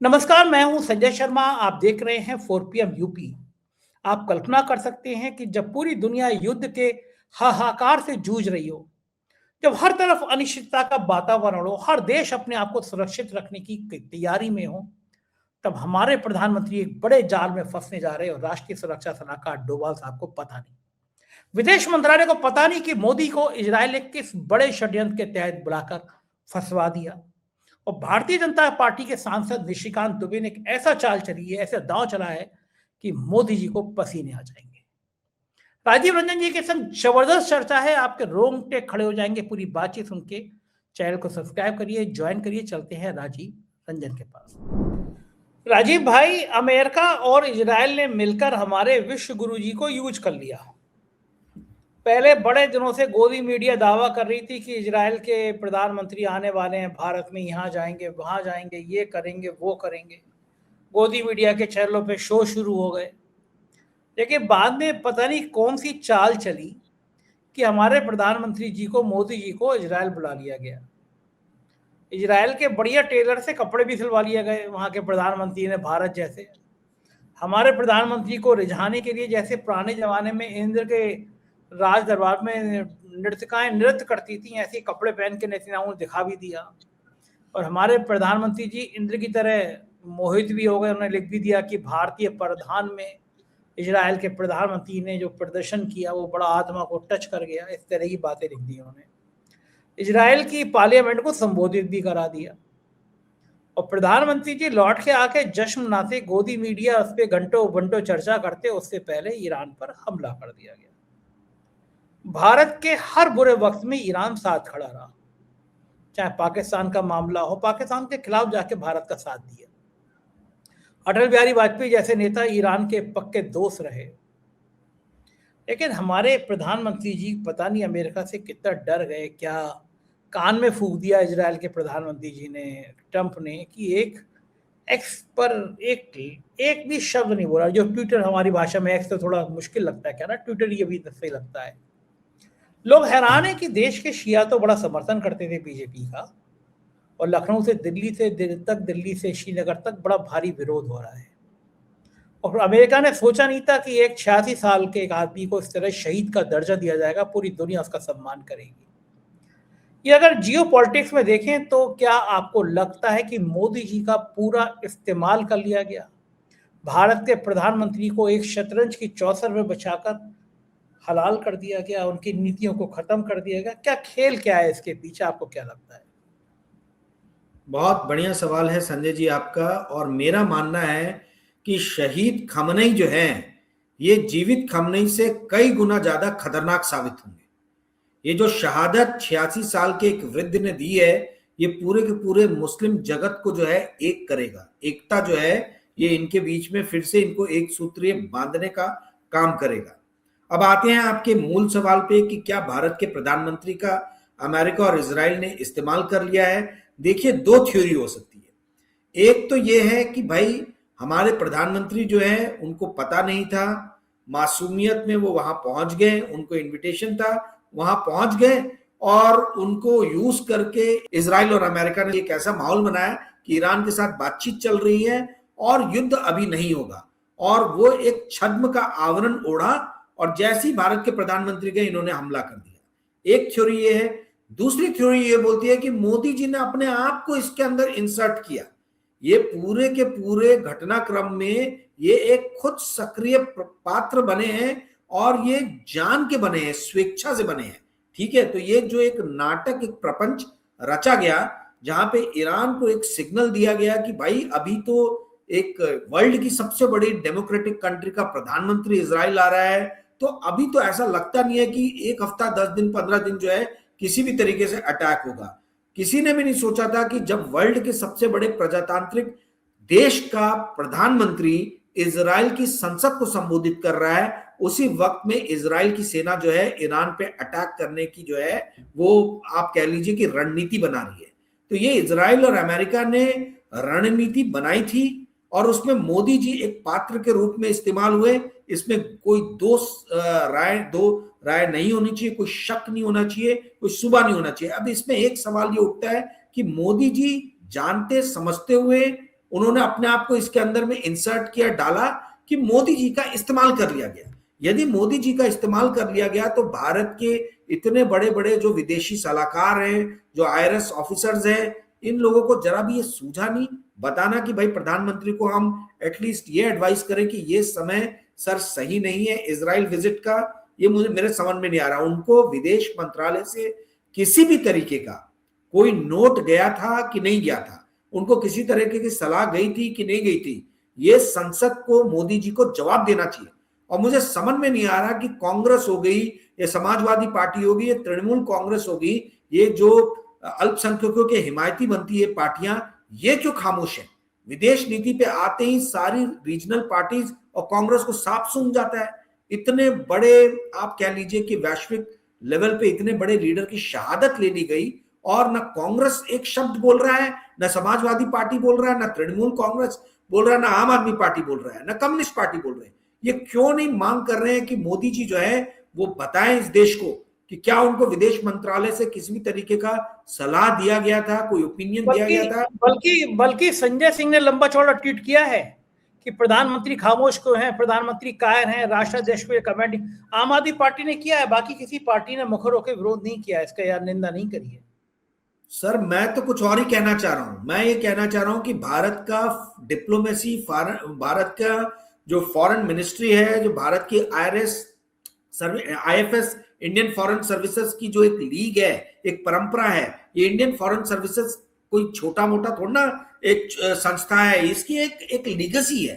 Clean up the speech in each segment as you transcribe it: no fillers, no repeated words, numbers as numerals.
नमस्कार, मैं हूं संजय शर्मा। आप देख रहे हैं 4 PM यूपी। आप कल्पना कर सकते हैं कि जब पूरी दुनिया युद्ध के हाहाकार से जूझ रही हो, जब हर तरफ अनिश्चितता का वातावरण हो, हर देश अपने आप को सुरक्षित रखने की तैयारी में हो, तब हमारे प्रधानमंत्री एक बड़े जाल में फंसने जा रहे हैं और राष्ट्रीय सुरक्षा सलाहकार डोभाल साहब को पता नहीं। विदेश मंत्रालय को पता नहीं कि मोदी को इजरायल ने किस बड़े षड्यंत्र के तहत बुलाकर फंसवा दिया। और भारतीय जनता पार्टी के सांसद निशिकांत दुबे ने एक ऐसा चाल चली है, ऐसा दांव चला है कि मोदी जी को पसीने आ जाएंगे। राजीव रंजन जी के संग जबरदस्त चर्चा है, आपके रोंगटे खड़े हो जाएंगे पूरी बातचीत सुन के। चैनल को सब्सक्राइब करिए, ज्वाइन करिए। चलते हैं राजीव रंजन के पास। राजीव भाई, अमेरिका और इजरायल ने मिलकर हमारे विश्व गुरु जी को यूज कर लिया। पहले बड़े दिनों से गोदी मीडिया दावा कर रही थी कि इजरायल के प्रधानमंत्री आने वाले हैं भारत में, यहाँ जाएंगे वहां जाएंगे, ये करेंगे वो करेंगे। गोदी मीडिया के चैनलों पे शो शुरू हो गए। लेकिन बाद में पता नहीं कौन सी चाल चली कि हमारे प्रधानमंत्री जी को, मोदी जी को इजरायल बुला लिया गया। इजरायल के बढ़िया टेलर से कपड़े भी सिलवा लिए गए वहां के प्रधानमंत्री ने, भारत जैसे। हमारे प्रधानमंत्री को रिझाने के लिए, जैसे पुराने जमाने में इंद्र के राज दरबार में नृत्यकाएं नृत्य करती थी, ऐसे कपड़े पहन के नेतन्याहू ने दिखा भी दिया। और हमारे प्रधानमंत्री जी इंद्र की तरह मोहित भी हो गए। उन्होंने लिख भी दिया कि भारतीय प्रधान में इजरायल के प्रधानमंत्री ने जो प्रदर्शन किया वो बड़ा आत्मा को टच कर गया। इस तरह की बातें लिख दी उन्होंने। इजरायल की पार्लियामेंट को संबोधित भी करा दिया। और प्रधानमंत्री जी लौट के आके जश्न मनाते, गोदी मीडिया उस पर घंटों घंटों चर्चा करते, उससे पहले ईरान पर हमला कर दिया गया। भारत के हर बुरे वक्त में ईरान साथ खड़ा रहा। चाहे पाकिस्तान का मामला हो, पाकिस्तान के खिलाफ जाके भारत का साथ दिया। अटल बिहारी वाजपेयी जैसे नेता ईरान के पक्के दोस्त रहे। लेकिन हमारे प्रधानमंत्री जी पता नहीं अमेरिका से कितना डर गए, क्या कान में फूंक दिया इजरायल के प्रधानमंत्री जी ने, ट्रंप ने, कि एक एक्स पर एक भी शब्द नहीं बोला। जो ट्विटर, हमारी भाषा में एक्स तो थोड़ा मुश्किल लगता है क्या ना, ट्विटर ये भी सही लगता है। लोग हैरान है कि देश के शिया तो बड़ा समर्थन करते थे बीजेपी का, और लखनऊ से दिल्ली से श्रीनगर तक बड़ा भारी विरोध हो रहा है। और अमेरिका ने सोचा नहीं था कि एक 86 साल के एक आदमी को इस तरह शहीद का दर्जा दिया जाएगा, पूरी दुनिया उसका सम्मान करेगी। ये अगर जियो पॉलिटिक्स में देखें तो क्या आपको लगता है कि मोदी जी का पूरा इस्तेमाल कर लिया गया? भारत के प्रधानमंत्री को एक शतरंज की चौसर में बचाकर हलाल कर दिया गया, उनकी नीतियों को खत्म कर दिया गया। क्या खेल क्या है इसके पीछे, आपको क्या लगता है? बहुत बढ़िया सवाल है संजय जी आपका। और मेरा मानना है कि शहीद खमनई जो है, ये जीवित खमनई से कई गुना ज्यादा खतरनाक साबित होंगे। ये जो शहादत 86 साल के एक वृद्ध ने दी है, ये पूरे के पूरे मुस्लिम जगत को जो है एक करेगा। एकता जो है ये इनके बीच में फिर से इनको एक सूत्रीय बांधने का काम करेगा। अब आते हैं आपके मूल सवाल पे कि क्या भारत के प्रधानमंत्री का अमेरिका और इजराइल ने इस्तेमाल कर लिया है। देखिए, दो थ्योरी हो सकती है। एक तो ये है कि भाई हमारे प्रधानमंत्री जो है उनको पता नहीं था, मासूमियत में वो वहां पहुंच गए, उनको इनविटेशन था, वहां पहुंच गए और उनको यूज करके इजराइल और अमेरिका ने एक ऐसा माहौल बनाया कि ईरान के साथ बातचीत चल रही है और युद्ध अभी नहीं होगा, और वो एक छद्म का आवरण ओढ़ा और जैसे ही भारत के प्रधानमंत्री गए इन्होंने हमला कर दिया। एक थ्योरी ये है। दूसरी थ्योरी ये बोलती है कि मोदी जी ने अपने आप को इसके अंदर इंसर्ट किया। ये पूरे के पूरे घटनाक्रम में ये एक खुद सक्रिय पात्र बने हैं और ये जान के बने हैं, स्वेच्छा से बने हैं। ठीक है, तो ये जो एक नाटक, एक प्रपंच रचा गया जहां पे ईरान को एक सिग्नल दिया गया कि भाई अभी तो एक वर्ल्ड की सबसे बड़ी डेमोक्रेटिक कंट्री का प्रधानमंत्री इजराइल आ रहा है, तो अभी तो ऐसा लगता नहीं है कि एक हफ्ता 10 दिन 15 दिन जो है किसी भी तरीके से अटैक होगा। किसी ने भी नहीं सोचा था कि जब वर्ल्ड के सबसे बड़े प्रजातांत्रिक देश का प्रधानमंत्री इजराइल की संसद को संबोधित कर रहा है, उसी वक्त में इजराइल की सेना जो है ईरान पे अटैक करने की जो है वो आप कह लीजिए कि रणनीति बना रही है। तो ये इजराइल और अमेरिका ने रणनीति बनाई थी और उसमें मोदी जी एक पात्र के रूप में इस्तेमाल हुए। इसमें कोई दो राय नहीं होनी चाहिए, कोई शक नहीं होना चाहिए, कोई शुबा नहीं होना चाहिए। अब इसमें एक सवाल ये उठता है कि मोदी जी जानते समझते हुए उन्होंने अपने आप को इसके अंदर में इंसर्ट किया, डाला कि मोदी जी का इस्तेमाल कर लिया गया। यदि मोदी जी का इस्तेमाल कर लिया गया तो भारत के इतने बड़े बड़े जो विदेशी सलाहकार हैं, जो आईआरएस ऑफिसर्स हैं, इन लोगों को जरा भी ये सूझा नहीं बताना कि भाई प्रधानमंत्री को हम एटलीस्ट ये एडवाइस करें कि ये समय सर सही नहीं है इजराइल विजिट का। ये मुझे मेरे समझ में नहीं आ रहा। उनको विदेश मंत्रालय से किसी भी तरीके का कोई नोट गया था कि नहीं गया था, उनको किसी तरीके की सलाह गई थी कि नहीं गई थी, ये संसद को मोदी जी को जवाब देना चाहिए। और मुझे समझ में नहीं आ रहा कि कांग्रेस हो गई, ये समाजवादी पार्टी होगी, ये तृणमूल कांग्रेस होगी, ये जो अल्पसंख्यकों के हिमायती बनती है पार्टियां, ये क्यों खामोश है। विदेश नीति पे आते ही सारी रीजनल पार्टीज और कांग्रेस को साफ सूंघ जाता है। इतने बड़े आप कह लीजिए कि वैश्विक लेवल पे इतने बड़े लीडर की शहादत ले ली गई और न कांग्रेस एक शब्द बोल रहा है, न समाजवादी पार्टी बोल रहा है, न तृणमूल कांग्रेस बोल रहा है, न आम आदमी पार्टी बोल रहा है, न कम्युनिस्ट पार्टी बोल रहे हैं। ये क्यों नहीं मांग कर रहे हैं कि मोदी जी जो है वो बताएं इस देश को कि क्या उनको विदेश मंत्रालय से किसी भी तरीके का सलाह दिया गया था, कोई ओपिनियन दिया गया था। बल्कि संजय सिंह ने लंबा चौड़ा ट्वीट किया है कि प्रधानमंत्री खामोश क्यों हैं, प्रधानमंत्री कायर हैं, राष्ट्राध्यक्ष पे कमेंट आम आदमी पार्टी ने किया है, बाकी किसी पार्टी ने मुखर होकर विरोध नहीं किया, इसका यार निंदा नहीं करी है। सर मैं तो कुछ और ही कहना चाह रहा हूं। मैं ये कहना चाह रहा हूं कि भारत का डिप्लोमेसी, भारत का जो फॉरेन मिनिस्ट्री है, जो भारत की आईएफएस इंडियन फॉरेन सर्विसेज की जो एक लीग है, एक परंपरा है, ये इंडियन फॉरेन सर्विसेज कोई छोटा मोटा थोड़ा ना एक संस्था है, इसकी एक लीगेसी है।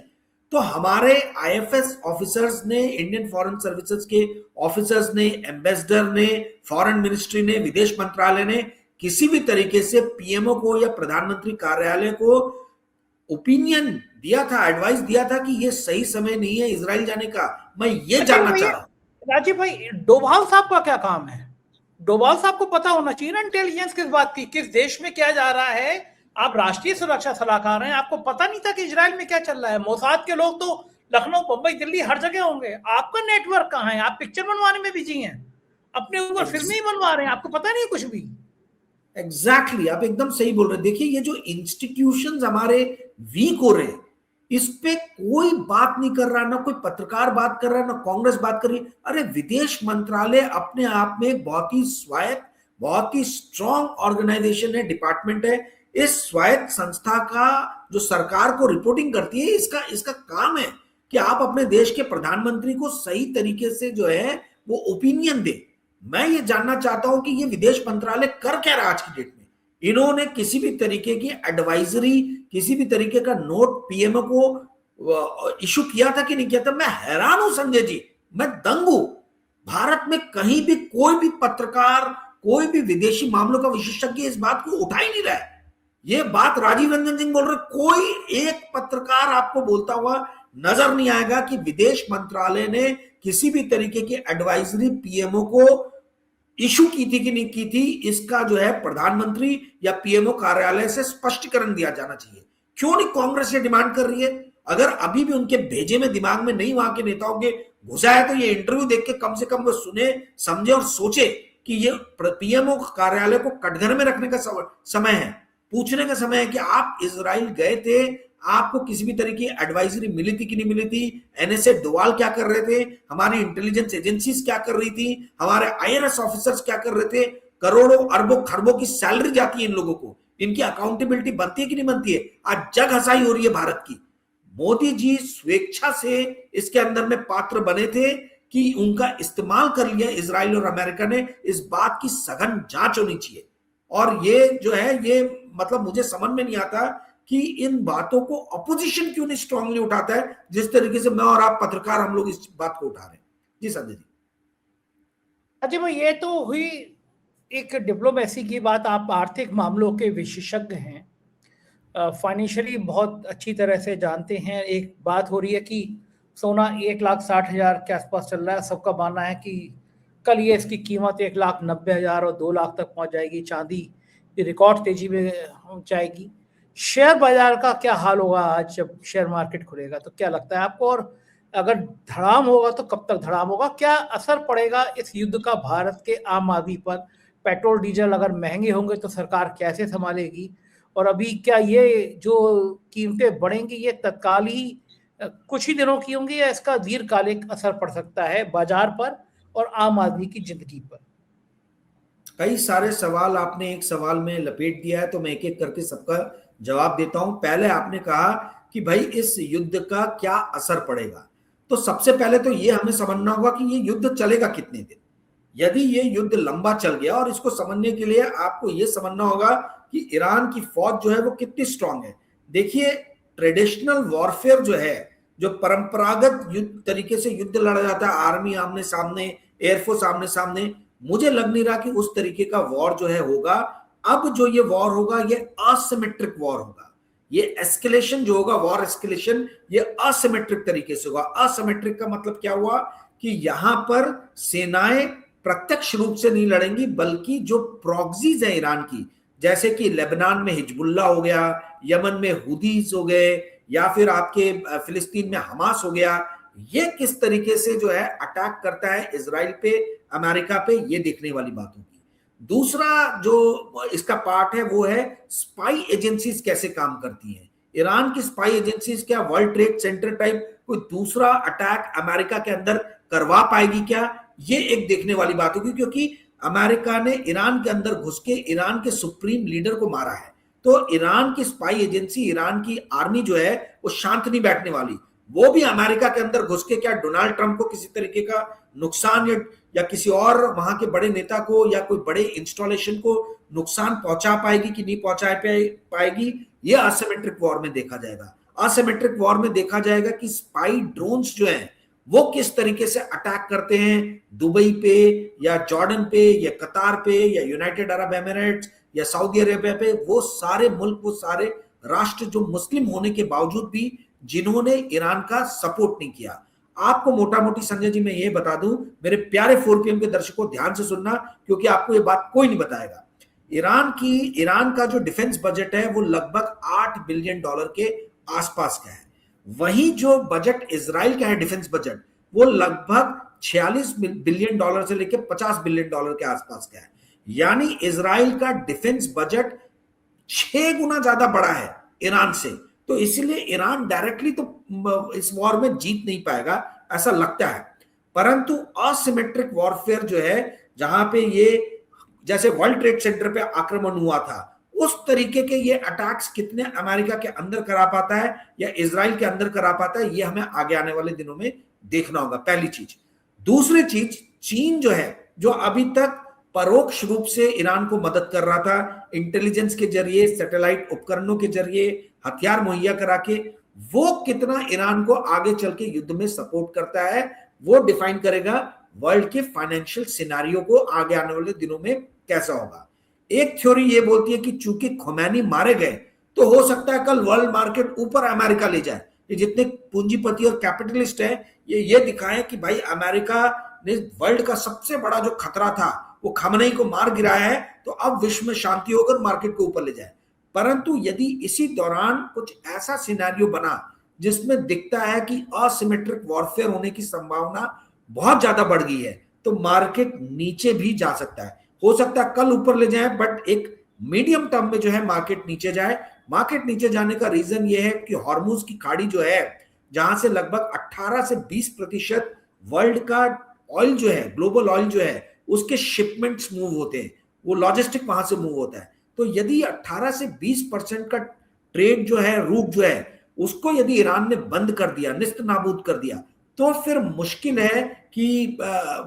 तो हमारे आईएफएस ऑफिसर्स ने, इंडियन फॉरेन सर्विसेज के ऑफिसर्स ने, एम्बेसडर ने, फॉरेन मिनिस्ट्री ने, विदेश मंत्रालय ने किसी भी तरीके से पीएमओ को या प्रधानमंत्री कार्यालय को ओपिनियन दिया था, एडवाइस दिया था कि ये सही समय नहीं है इजराइल जाने का। मैं ये जानना चाह रहा हूं राजीव भाई, डोभाल साहब का क्या काम है? डोभाल साहब को पता होना चाहिए ना इंटेलिजेंस किस बात की, किस देश में क्या जा रहा है। आप राष्ट्रीय सुरक्षा सलाहकार हैं, आपको पता नहीं था कि इजराइल में क्या चल रहा है? मोसाद के लोग तो लखनऊ, मुंबई, दिल्ली हर जगह होंगे। आपका नेटवर्क कहाँ है? आप पिक्चर बनवाने में बिजी हैं, अपने ऊपर फिल्में ही बनवा रहे हैं, आपको पता नहीं कुछ भी। एग्जैक्टली आप एकदम सही बोल रहे हैं। देखिए ये जो इंस्टीट्यूशंस हमारे वीक हो रहे हैं, इस पे कोई बात नहीं कर रहा, ना कोई पत्रकार बात कर रहा, ना कांग्रेस बात कर रही। अरे विदेश मंत्रालय अपने आप में बहुत ही स्वायत्त, बहुत ही स्ट्रॉन्ग ऑर्गेनाइजेशन है, डिपार्टमेंट है। इस स्वायत्त संस्था का जो सरकार को रिपोर्टिंग करती है, इसका काम है कि आप अपने देश के प्रधानमंत्री को सही तरीके से जो है वो ओपिनियन दे। मैं ये जानना चाहता हूं कि ये विदेश मंत्रालय कर क्या रहा आज की डेट में। इन्होंने किसी भी तरीके की एडवाइजरी, किसी भी तरीके का नोट पीएमओ को इशू किया था कि नहीं किया था? मैं हैरान हूं संजय जी, मैं दंग हूं। भारत में कहीं भी कोई भी पत्रकार, कोई भी विदेशी मामलों का विशेषज्ञ इस बात को उठा ही नहीं रहा है। ये बात राजीव रंजन सिंह बोल रहे, कोई एक पत्रकार आपको बोलता हुआ नजर नहीं आएगा कि विदेश मंत्रालय ने किसी भी तरीके की एडवाइजरी पीएमओ को इशू की थी कि नहीं की थी। इसका जो है प्रधानमंत्री या पीएमओ कार्यालय से स्पष्टीकरण दिया जाना चाहिए। क्यों नहीं कांग्रेस ये डिमांड कर रही है? अगर अभी भी उनके भेजे में दिमाग में नहीं वहां के नेताओं के घुसा है, तो ये इंटरव्यू देख के कम से कम वो सुने, समझे और सोचे कि ये पीएमओ कार्यालय को कटघरे में रखने का समय है, पूछने का समय है कि आप इजराइल गए थे, आपको किसी भी तरह की एडवाइजरी मिली थी कि नहीं मिली थी? एनएसए डोवाल क्या कर रहे थे? हमारी इंटेलिजेंस एजेंसीज क्या कर रही थी? हमारे आईआरएस ऑफिसर्स क्या कर रहे थे? करोड़ों अरबों खरबों की सैलरी जाती है इन लोगों को, इनकी अकाउंटेबिलिटी बनती है कि नहीं बनती है? आज जग हंसाई हो रही है भारत की। मोदी जी स्वेच्छा से इसके अंदर में पात्र बने थे कि उनका इस्तेमाल कर लिया इजराइल और अमेरिका ने। इस बात की सघन जांच होनी चाहिए। और ये जो है, ये मतलब मुझे समझ में नहीं आता कि इन बातों को अपोजिशन क्यों नहीं स्ट्रांगली उठाता है, जिस तरीके से मैं और आप पत्रकार हम लोग इस बात को उठा रहे हैं। जी संजय जी। अच्छा भाई, ये तो हुई एक डिप्लोमेसी की बात। आप आर्थिक मामलों के विशेषज्ञ हैं, फाइनेंशियली बहुत अच्छी तरह से जानते हैं। एक बात हो रही है कि सोना 1,60,000 के आसपास चल रहा है। सबका मानना है कि कल ये इसकी कीमत 1,90,000 और 2 लाख तक पहुंच जाएगी। चांदी रिकॉर्ड तेजी में जाएगी। शेयर बाजार का क्या हाल होगा आज जब शेयर मार्केट खुलेगा? तो क्या लगता है आपको? और अगर धड़ाम होगा तो कब तक धड़ाम होगा? क्या असर पड़ेगा इस युद्ध का भारत के आम आदमी पर? पेट्रोल डीजल अगर महंगे होंगे तो सरकार कैसे संभालेगी? और अभी क्या ये जो कीमतें बढ़ेंगी ये तत्काल ही कुछ ही दिनों की होंगी, या इसका दीर्घकालिक असर पड़ सकता है बाजार पर और आम आदमी की जिंदगी पर? कई सारे सवाल आपने एक सवाल में लपेट दिया है, तो मैं एक एक करके सबका जवाब देता हूं। पहले आपने कहा कि भाई इस युद्ध का क्या असर पड़ेगा। तो सबसे पहले तो ये हमें समझना होगा कि ये युद्ध चलेगा कितने दिन। यदि ये युद्ध लंबा चल गया, और इसको समझने के लिए आपको ये समझना होगा कि ईरान की फौज जो है वो कितनी स्ट्रांग है। देखिए, ट्रेडिशनल वॉरफेयर जो है, जो परंपरागत युद्ध तरीके से युद्ध लड़ा जाता है, आर्मी आमने सामने, एयरफोर्स आमने सामने, मुझे लग नहीं रहा कि उस तरीके का वॉर जो है होगा। अब जो ये वॉर होगा ये असिमेट्रिक वॉर होगा। ये एस्केलेशन जो होगा, वॉर एस्केलेशन, ये असिमेट्रिक तरीके से होगा। असिमेट्रिक का मतलब क्या हुआ कि यहां पर सेनाएं प्रत्यक्ष रूप से नहीं लड़ेंगी, बल्कि जो प्रॉक्सीज है ईरान की, जैसे कि लेबनान में हिजबुल्ला हो गया, यमन में हुदीज हो गए, या फिर आपके फिलिस्तीन में हमास हो गया, ये किस तरीके से जो है अटैक करता है इजराइल पे, अमेरिका पे, ये देखने वाली बात होगी। दूसरा जो इसका पार्ट है वो है स्पाई एजेंसीज कैसे काम करती हैं। ईरान की स्पाई एजेंसीज क्या वर्ल्ड ट्रेड सेंटर टाइप कोई दूसरा अटैक अमेरिका के अंदर करवा पाएगी क्या, ये एक देखने वाली बात होगी, क्योंकि अमेरिका ने ईरान के अंदर घुस के ईरान के सुप्रीम लीडर को मारा है। तो ईरान की स्पाई एजेंसी, ईरान की आर्मी जो है वो शांत नहीं बैठने वाली। वो भी अमेरिका के अंदर घुस के क्या डोनाल्ड ट्रंप को किसी तरीके का नुकसान या किसी और वहां के बड़े नेता को या कोई बड़े इंस्टॉलेशन को नुकसान पहुंचा पाएगी कि नहीं पहुंचा पाएगी, ये असिमेट्रिक वॉर में देखा जाएगा। असिमेट्रिक वॉर में देखा जाएगा कि स्पाई ड्रोन्स जो हैं वो किस तरीके से अटैक करते हैं दुबई पे, या जॉर्डन पे, या कतार पे, या यूनाइटेड अरब एमिरेट्स, या सऊदी अरेबिया पे। वो सारे मुल्क, वो सारे राष्ट्र जो मुस्लिम होने के बावजूद भी जिन्होंने ईरान का सपोर्ट नहीं किया। आपको मोटा मोटी संजय जी मैं ये बता दूं, मेरे प्यारे 4PM के दर्शकों ध्यान से सुनना, क्योंकि आपको ये बात कोई नहीं बताएगा। ईरान का जो डिफेंस बजट है वो लगभग $8 बिलियन के आसपास का है। वहीं जो बजट इजराइल का है डिफेंस बजट, वो लगभग $46 बिलियन से लेकर $50 बिलियन के आसपास का है। यानी इजराइल का डिफेंस बजट 6 गुना ज्यादा बड़ा है ईरान से। तो इसीलिए ईरान डायरेक्टली तो इस वॉर में जीत नहीं पाएगा ऐसा लगता है। परंतु असिमेट्रिक वॉरफेयर जो है, जहां पे ये जैसे वर्ल्ड ट्रेड सेंटर पे आक्रमण हुआ था, उस तरीके के ये अटैक्स कितने अमेरिका के अंदर करा पाता है या इजराइल के अंदर करा पाता है, ये हमें आगे आने वाले दिनों में देखना होगा, पहली चीज। दूसरी चीज, चीन जो है, जो अभी तक परोक्ष रूप से ईरान को मदद कर रहा था, इंटेलिजेंस के जरिए, सैटेलाइट उपकरणों के जरिए, हथियार मुहैया करा के, वो कितना ईरान को आगे चल के युद्ध में सपोर्ट करता है, वो डिफाइन करेगा वर्ल्ड के फाइनेंशियल सिनारियो को आगे आने वाले दिनों में कैसा होगा। एक थ्योरी ये बोलती है कि चूंकि खुमैनी मारे गए, तो हो सकता है कल वर्ल्ड मार्केट ऊपर अमेरिका ले जाए। ये जितने पूंजीपति और कैपिटलिस्ट हैं, ये दिखाएं कि भाई अमेरिका ने वर्ल्ड का सबसे बड़ा जो खतरा था वो खमनेई को मार गिराया है, तो अब विश्व में शांति होकर मार्केट को ऊपर ले जाए। परंतु यदि इसी दौरान कुछ ऐसा सिनेरियो बना जिसमें दिखता है कि असिमेट्रिक वॉरफेयर होने की संभावना बहुत ज्यादा बढ़ गई है, तो मार्केट नीचे भी जा सकता है। हो सकता है कल ऊपर ले जाए, बट एक मीडियम टर्म में जो है मार्केट नीचे जाए। मार्केट नीचे जाने का रीजन ये है कि हॉर्मुज की खाड़ी जो है, जहां से लगभग 18 से 20% वर्ल्ड का ऑयल जो है, ग्लोबल ऑयल जो है, उसके शिपमेंट्स मूव होते हैं, वो लॉजिस्टिक वहां से मूव होता है। तो यदि 18 से 20% का ट्रेड जो है, रूट जो है, उसको यदि ईरान ने बंद कर दिया, निस्त नाबूद कर दिया, तो फिर मुश्किल है कि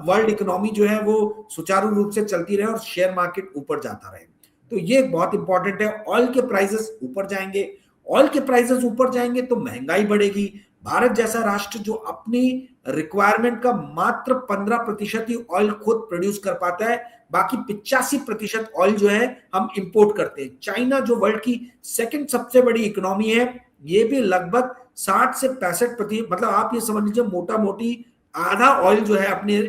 वर्ल्ड इकोनॉमी जो है वो सुचारू रूप से चलती रहे और शेयर मार्केट ऊपर जाता रहे। तो ये बहुत इंपॉर्टेंट है। ऑयल के प्राइसेस ऊपर जाएंगे, ऑयल के प्राइसेस ऊपर जाएंगे तो महंगाई बढ़ेगी। भारत जैसा राष्ट्र जो अपनी रिक्वायरमेंट का मात्र 15% ही ऑयल खुद प्रोड्यूस कर पाता है, बाकी 85% ऑयल जो है हम इंपोर्ट करते हैं। चाइना जो वर्ल्ड की सेकंड सबसे बड़ी इकोनॉमी है, ये भी लगभग 60 से 65%, मतलब आप ये समझ लीजिए मोटा मोटी आधा ऑयल जो है अपने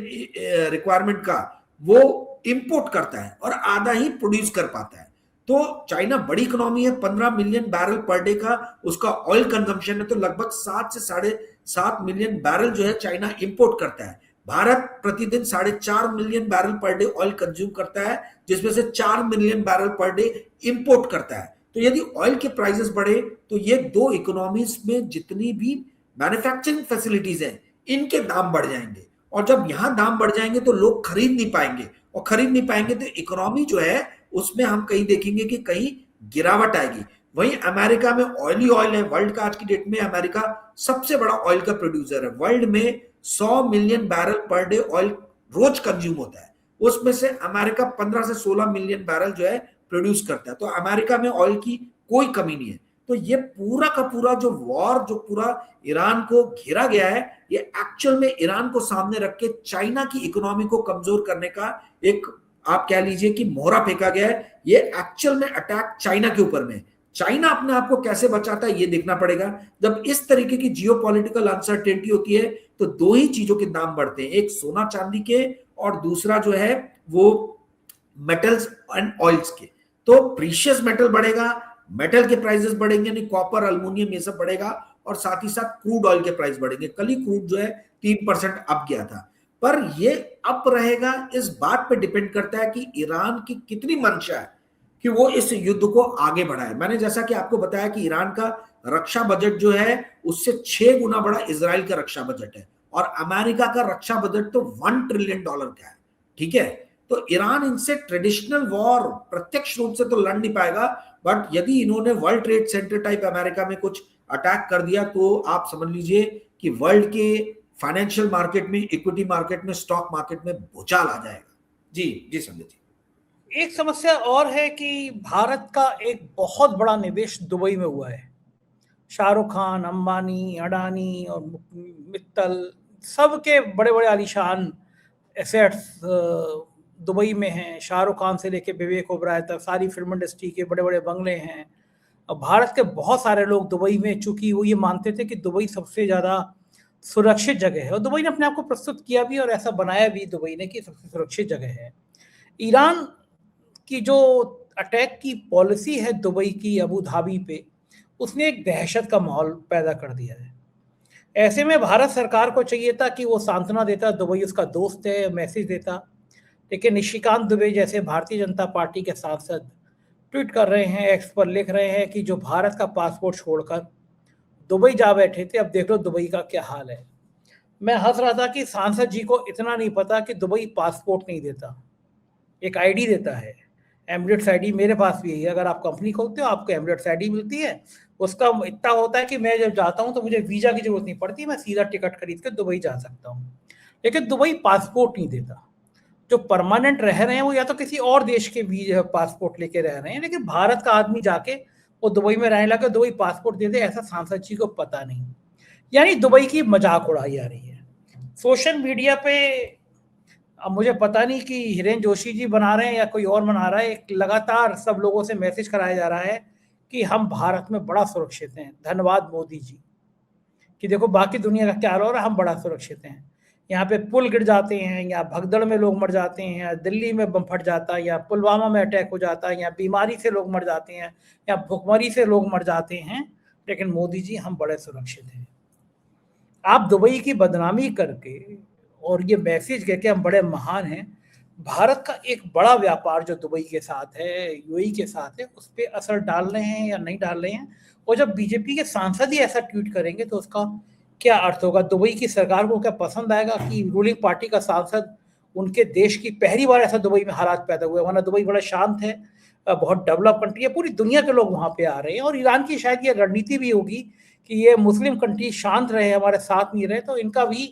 रिक्वायरमेंट का वो इंपोर्ट करता है और आधा ही प्रोड्यूस कर पाता है। तो चाइना बड़ी इकोनॉमी है, 15 मिलियन बैरल पर डे का उसका ऑयल कंजम्पशन है, तो लगभग 7 से 7.5 मिलियन बैरल जो है चाइना इंपोर्ट करता है। भारत प्रतिदिन 4.5 million barrel per day oil consume करता है, जिसमें से 4 million barrel per day import करता है। तो यदि ऑयल के प्राइसेस बढ़े तो ये दो इकोनॉमीज में जितनी भी मैन्युफैक्चरिंग फैसिलिटीज हैं इनके दाम बढ़ जाएंगे, और जब यहां दाम बढ़ जाएंगे तो लोग खरीद नहीं पाएंगे, और खरीद नहीं पाएंगे तो इकोनॉमी जो है उसमें हम कहीं देखेंगे कि कहीं गिरावट आएगी। वहीं अमेरिका में ऑयली ऑयल है, वर्ल्ड का आज की डेट में अमेरिका सबसे बड़ा ऑयल का प्रोड्यूसर है। वर्ल्ड में 100 million barrel per day oil रोज कंज्यूम होता है, उसमें से अमेरिका 15 से 16 मिलियन बैरल जो है प्रोड्यूस करता है। तो अमेरिका में ऑयल की कोई कमी नहीं है। तो ये पूरा का पूरा जो वॉर जो पूरा ईरान को घेरा गया है, ये एक्चुअल में ईरान को सामने रख के चाइना की इकोनॉमी को कमजोर करने का एक, आप कह लीजिए कि मोहरा फेंका गया है। ये एक्चुअल में अटैक चाइना के ऊपर में, चाइना अपने आप को कैसे बचाता है ये देखना पड़ेगा। जब इस तरीके की जियोपॉलिटिकल अनसर्टेनिटी होती है तो दो ही चीजों के दाम बढ़ते हैं, एक सोना चांदी के और दूसरा जो है वो मेटल्स एंड ऑयल्स के। तो प्रीशियस मेटल बढ़ेगा, मेटल के प्राइसेस बढ़ेंगे, यानी कॉपर, अल्युमिनियम ये सब बढ़ेगा, और साथ ही साथ क्रूड ऑयल के प्राइस बढ़ेंगे। कल ही क्रूड जो है 3% अप गया था, पर ये अप रहेगा इस बात पे डिपेंड करता है कि ईरान की कितनी मंशा है कि वो इस युद्ध को आगे बढ़ाए। मैंने जैसा कि आपको बताया कि ईरान का रक्षा बजट जो है उससे 6 गुना बड़ा इजराइल का रक्षा बजट है, और अमेरिका का रक्षा बजट तो $1 ट्रिलियन का है। ठीक है, तो ईरान इनसे ट्रेडिशनल वॉर प्रत्यक्ष रूप से तो लड़ नहीं पाएगा, बट यदि इन्होंने world trade centre type America में कुछ अटैक कर दिया तो आप समझ लीजिए कि वर्ल्ड के फाइनेंशियल मार्केट में, इक्विटी मार्केट में, स्टॉक मार्केट में भूचाल आ जाएगा। जी जी संजय जी। एक समस्या और है कि भारत का एक बहुत बड़ा निवेश दुबई में हुआ है। शाहरुख खान, अंबानी, अडानी और मित्तल सबके बड़े बड़े आलीशान एसेट्स दुबई में हैं। शाहरुख खान से लेके विवेक ओबराय तक सारी फिल्म इंडस्ट्री के बड़े बड़े बंगले हैं। और भारत के बहुत सारे लोग दुबई में, चूंकि वो ये मानते थे कि दुबई सबसे ज़्यादा सुरक्षित जगह है, और दुबई ने अपने आप को प्रस्तुत किया भी और ऐसा बनाया भी दुबई ने कि सबसे सुरक्षित जगह है। ईरान की जो अटैक की पॉलिसी है दुबई की अबू धाबी पे, उसने एक दहशत का माहौल पैदा कर दिया है। ऐसे में भारत सरकार को चाहिए था कि वो सांत्वना देता, दुबई उसका दोस्त है, मैसेज देता, लेकिन निशिकांत दुबे जैसे भारतीय जनता पार्टी के सांसद ट्वीट कर रहे हैं, एक्स पर लिख रहे हैं कि जो भारत का पासपोर्ट छोड़कर दुबई जा बैठे थे, अब देख लो दुबई का क्या हाल है। मैं हंस रहा था कि सांसद जी को इतना नहीं पता कि दुबई पासपोर्ट नहीं देता, एक आईडी देता है, एमिरेट्स आईडी। मेरे पास भी है, अगर आप कंपनी खोलते हो आपको एमिरेट्स आईडी मिलती है। उसका इतना होता है कि मैं जब जाता हूँ तो मुझे वीज़ा की जरूरत नहीं पड़ती, मैं सीधा टिकट खरीद कर दुबई जा सकता हूँ। लेकिन दुबई पासपोर्ट नहीं देता। जो परमानेंट रह रहे हैं वो या तो किसी और देश के वीजा पासपोर्ट लेके रह रहे हैं, लेकिन भारत का आदमी जाके वो दुबई में रहने लगे, दुबई पासपोर्ट दे दे, ऐसा सांसद जी को पता नहीं। यानी दुबई की मजाक उड़ाई जा रही है सोशल मीडिया पे। अब मुझे पता नहीं कि हिरेन जोशी जी बना रहे हैं या कोई और बना रहा है, एक लगातार सब लोगों से मैसेज कराया जा रहा है कि हम भारत में बड़ा सुरक्षित हैं, धन्यवाद मोदी जी, कि देखो बाकी दुनिया का क्या हो रहा है, हम बड़ा सुरक्षित हैं। यहाँ पे पुल गिर जाते हैं, या भगदड़ में लोग मर जाते हैं, या दिल्ली में बम फट जाता है, या पुलवामा में अटैक हो जाता है, या बीमारी से लोग मर जाते हैं, या भुखमरी से लोग मर जाते हैं, लेकिन मोदी जी हम बड़े सुरक्षित हैं। आप दुबई की बदनामी करके और ये मैसेज कह के हम बड़े महान हैं, भारत का एक बड़ा व्यापार जो दुबई के साथ है, यूएई के साथ है, उस पर असर डाल रहे हैं या नहीं डाल रहे हैं। और जब बीजेपी के सांसद ही ऐसा ट्वीट करेंगे तो उसका क्या अर्थ होगा? दुबई की सरकार को क्या पसंद आएगा कि रूलिंग पार्टी का सांसद, उनके देश की पहली बार ऐसा दुबई में हालात पैदा हुए, वरना दुबई बड़ा शांत है, बहुत डेवलप कंट्री है, पूरी दुनिया के लोग वहाँ पे आ रहे हैं। और ईरान की शायद ये रणनीति भी होगी कि ये मुस्लिम कंट्री शांत रहे, हमारे साथ नहीं रहे, तो इनका भी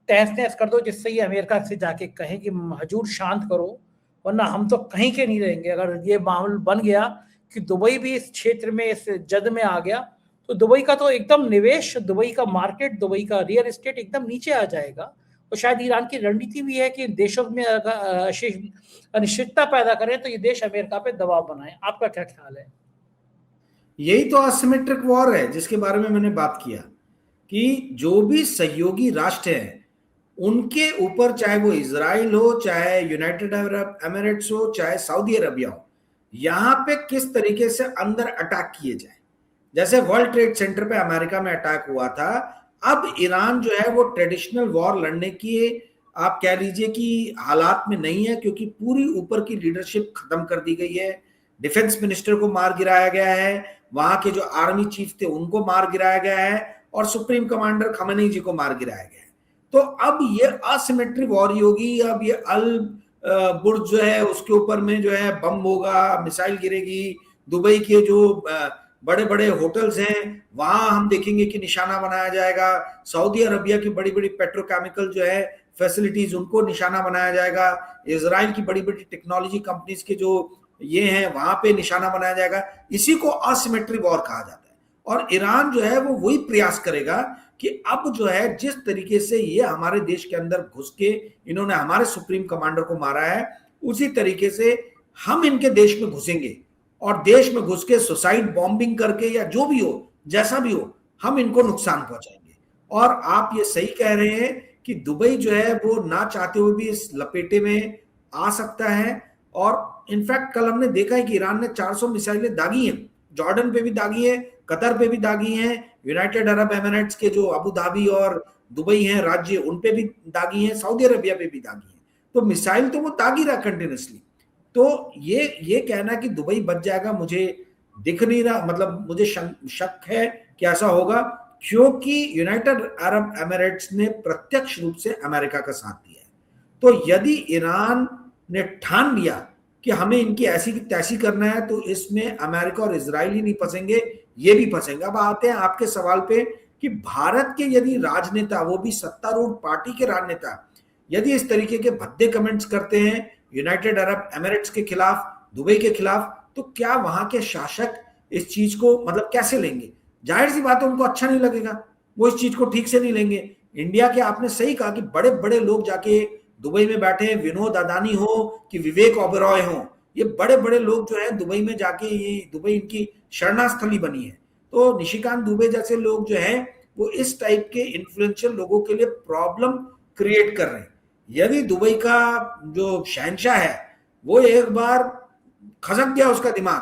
तहस नहस कर दो, जिससे ये अमेरिका से जाके कहें कि हजूर शांत करो, वरना हम तो कहीं के नहीं रहेंगे। अगर ये माहौल बन गया कि दुबई भी इस क्षेत्र में, इस जद में आ गया, तो दुबई का तो एकदम निवेश, दुबई का मार्केट, दुबई का रियल एस्टेट एकदम नीचे आ जाएगा। और शायद ईरान की रणनीति भी है कि देशों में अनिश्चितता पैदा करें तो ये देश अमेरिका पे दबाव बनाए। आपका क्या ख्याल है? यही तो असिमेट्रिक वॉर है जिसके बारे में मैंने बात किया कि जो भी सहयोगी राष्ट्र हैं उनके ऊपर, चाहे वो इजराइल हो, चाहे यूनाइटेड अरब एमिरेट्स हो, चाहे सऊदी अरबिया हो, यहां पे किस तरीके से अंदर अटैक किए जाए। जैसे वर्ल्ड ट्रेड सेंटर पे अमेरिका में अटैक हुआ था, अब ईरान जो है वो ट्रेडिशनल वॉर लड़ने की, आप कह लीजिए कि हालात में नहीं है, क्योंकि पूरी ऊपर की लीडरशिप खत्म कर दी गई है। डिफेंस मिनिस्टर को मार गिराया गया है, वहां के जो आर्मी चीफ थे उनको मार गिराया गया है, और सुप्रीम कमांडर खamenei जी को मार गिराया गया है। तो अब ये असिमेट्रिक वॉर होगी, अब ये अल बुर्ज जो है उसके ऊपर में जो है बम होगा, मिसाइल गिरेगी, दुबई के जो बड़े बड़े होटल्स हैं वहां हम देखेंगे कि निशाना बनाया जाएगा, सऊदी अरबिया की बड़ी बड़ी पेट्रोकेमिकल जो है फैसिलिटीज उनको निशाना बनाया जाएगा, इजराइल की बड़ी बड़ी टेक्नोलॉजी कंपनीज के जो ये हैं वहां पे निशाना बनाया जाएगा। इसी को असिमेट्रिक वॉर कहा जाता है। और ईरान जो है वो वही प्रयास करेगा कि अब जो है जिस तरीके से ये हमारे देश के अंदर घुस के इन्होंने हमारे सुप्रीम कमांडर को मारा है, उसी तरीके से हम इनके देश में घुसेंगे और देश में घुस के सुसाइड बॉम्बिंग करके या जो भी हो, जैसा भी हो, हम इनको नुकसान पहुंचाएंगे। और आप ये सही कह रहे हैं कि दुबई जो है वो ना चाहते हुए भी इस लपेटे में आ सकता है। और इनफैक्ट कल हमने देखा है कि ईरान ने 400 मिसाइलें दागी हैं, जॉर्डन पे भी दागी है, कतर पे भी दागी हैं, यूनाइटेड अरब एमिरेट्स के जो अबू धाबी और दुबई हैं राज्य, उन पे भी दागी हैं, सऊदी अरबिया पे भी दागी हैं। तो मिसाइल तो वो दागी रहा कंटिन्यूसली। तो ये कहना कि दुबई बच जाएगा, मुझे दिख नहीं रहा, मतलब मुझे शक है कि ऐसा होगा, क्योंकि यूनाइटेड अरब एमिरेट्स ने प्रत्यक्ष रूप से अमेरिका का साथ दिया है। तो यदि ईरान ने ठान लिया कि हमें इनकी ऐसी की तैसी करना है, तो इसमें अमेरिका और इजराइल ही नहीं फंसेंगे, ये भी फंसेंगे। अब आते हैं आपके सवाल पे कि भारत के यदि राजनेता, वो भी सत्तारूढ़ पार्टी के राजनेता, यदि इस तरीके के भद्दे कमेंट्स करते हैं यूनाइटेड अरब एमिरेट्स के खिलाफ, दुबई के खिलाफ, तो क्या वहां के शासक इस चीज को मतलब कैसे लेंगे? जाहिर सी बात है उनको अच्छा नहीं लगेगा, वो इस चीज को ठीक से नहीं लेंगे। इंडिया के, आपने सही कहा कि बड़े बड़े लोग जाके दुबई में बैठे हैं, विनोद अदानी हो कि विवेक ओबेरॉय हो, ये बड़े बड़े लोग जो है दुबई में जाके, ये दुबई इनकी शरणास्थली बनी है। तो निशिकांत दुबे जैसे लोग जो हैं वो इस टाइप के इन्फ्लुएंशियल लोगों के लिए प्रॉब्लम क्रिएट कर रहे हैं। यदि दुबई का जो शहंशाह है वो एक बार खसक गया उसका दिमाग,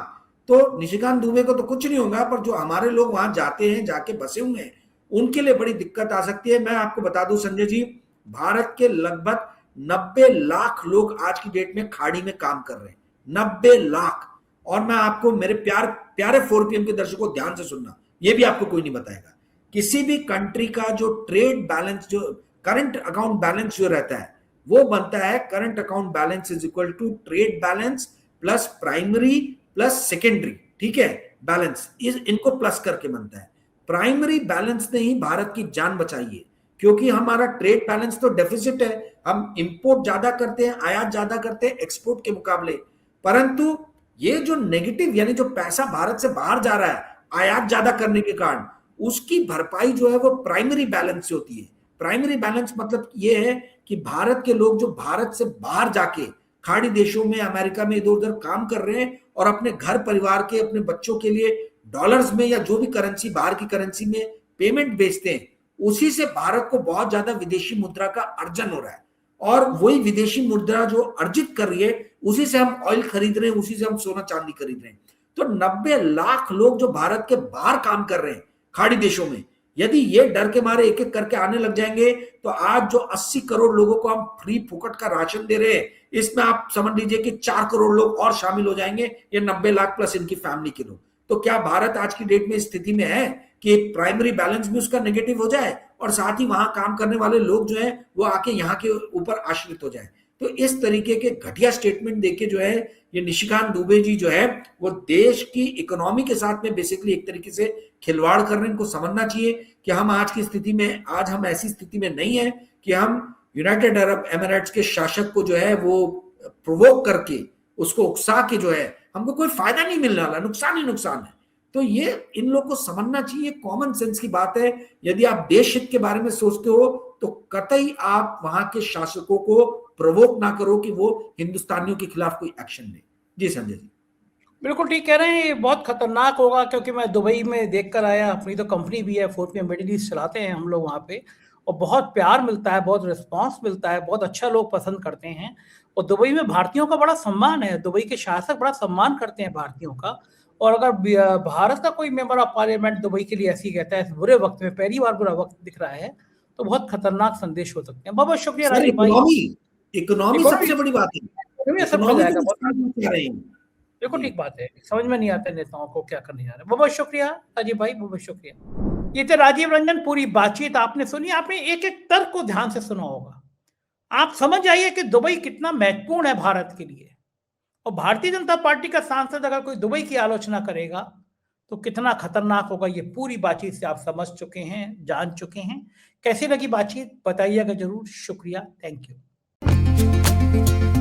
तो निशिकांत दुबे को तो कुछ नहीं होगा, पर जो हमारे लोग वहां जाते हैं, जाके बसे हुए हैं, उनके लिए बड़ी दिक्कत आ सकती है। मैं आपको बता दूं संजय जी, भारत के लगभग 90 लाख लोग आज की डेट में खाड़ी में काम कर रहे हैं, 90 लाख। और मैं आपको, मेरे प्यारे 4PM के दर्शकों ध्यान से सुनना, ये भी आपको कोई नहीं बताएगा, किसी भी कंट्री का जो ट्रेड बैलेंस, जो करंट अकाउंट बैलेंस जो रहता है, वो बनता है current account balance is equal to trade balance plus primary plus secondary, ठीक है, बैलेंस इनको प्लस करके बनता है। प्राइमरी बैलेंस ने ही भारत की जान बचाई है, क्योंकि हमारा ट्रेड बैलेंस तो डेफिसिट है, हम इंपोर्ट ज्यादा करते हैं, आयात ज्यादा करते हैं एक्सपोर्ट के मुकाबले, परंतु ये जो नेगेटिव यानी जो पैसा भारत से बाहर जा रहा है आयात ज्यादा करने के कारण, उसकी भरपाई जो है वो प्राइमरी बैलेंस से होती है। प्राइमरी बैलेंस मतलब ये है कि भारत के लोग जो भारत से बाहर जाके खाड़ी देशों में, अमेरिका में इधर उधर काम कर रहे हैं और अपने घर परिवार के, अपने बच्चों के लिए डॉलर्स में या जो भी करेंसी, बाहर की करेंसी में पेमेंट भेजते हैं, उसी से भारत को बहुत ज्यादा विदेशी मुद्रा का अर्जन हो रहा है। और वही विदेशी मुद्रा जो अर्जित कर रही है, उसी से हम ऑयल खरीद रहे हैं, उसी से हम सोना चांदी खरीद रहे हैं। तो 90 लाख लोग जो भारत के बाहर काम कर रहे हैं खाड़ी देशों में, यदि ये डर के मारे एक एक करके आने लग जाएंगे, तो आज जो 80 करोड़ लोगों को हम फ्री फुकट का राशन दे रहे हैं, इसमें आप समझ लीजिए कि 4 करोड़ लोग और शामिल हो जाएंगे, ये 90 लाख प्लस इनकी फैमिली के लोग। तो क्या भारत आज की डेट में इस स्थिति में है कि प्राइमरी बैलेंस भी उसका नेगेटिव हो जाए और साथ ही वहां काम करने वाले लोग जो है वो आके यहाँ के ऊपर आश्रित हो जाए? तो इस तरीके के घटिया स्टेटमेंट देके जो है ये निशिकांत दुबे जी जो है वो देश की इकोनॉमी के साथ में बेसिकली एक तरीके से खिलवाड़ कर रहे हैं। इनको समझना चाहिए कि हम आज की स्थिति में, आज हम ऐसी स्थिति में नहीं है कि हम यूनाइटेड अरब एमिरेट्स के शासक को जो है वो प्रोवोक करके, उसको उकसा के जो है, हमको कोई फायदा नहीं मिलने वाला, नुकसान ही नुकसान है। तो ये इन लोगों को समझना चाहिए, कॉमन सेंस की बात है। यदि आप देश हित के बारे में सोचते हो तो कतई आप वहां के शासकों को प्रोवोक ना करो कि वो हिंदुस्तानियों के खिलाफ कोई एक्शन ले। जी संजय जी, बिल्कुल ठीक कह रहे हैं, ये बहुत खतरनाक होगा, क्योंकि मैं दुबई में देख कर आया, अपनी तो कंपनी भी है, 4PM मिडिल ईस्ट चलाते हैं हम लोग वहाँ पे, और बहुत प्यार मिलता है, बहुत रिस्पांस मिलता है, बहुत अच्छा लोग पसंद करते हैं। और दुबई में भारतीयों का बड़ा सम्मान है, दुबई के शासक बड़ा सम्मान करते हैं भारतीयों का। और अगर भारत का कोई मेंबर ऑफ पार्लियामेंट दुबई के लिए ऐसी कहता है बुरे वक्त में, पहली बार बुरा वक्त दिख रहा है, तो बहुत खतरनाक संदेश हो सकते हैं। बहुत बहुत शुक्रिया राजीव भाई। इकोनॉमी सबसे बड़ी बात है, सब हो इकोनॉमी जाएगा, को नुकसान पहुंचा रहे हैं। बिल्कुल जी। ठीक बात है। समझ में नहीं आता नेताओं को क्या करने जा रहे हैं। बहुत-बहुत शुक्रिया अजय भाई, बहुत-बहुत शुक्रिया। ये थे राजीव रंजन, पूरी बातचीत आपने सुनी, आपने एक-एक तर्क को ध्यान से सुना होगा। आप समझ जाइए कि दुबई कितना महत्वपूर्ण है भारत के लिए, और भारतीय जनता पार्टी का सांसद अगर कोई दुबई की आलोचना करेगा, तो कितना खतरनाक होगा, ये पूरी बातचीत से आप समझ चुके हैं, जान चुके हैं। कैसी लगी बातचीत बताइएगा ज़रूर। शुक्रिया, थैंक यू।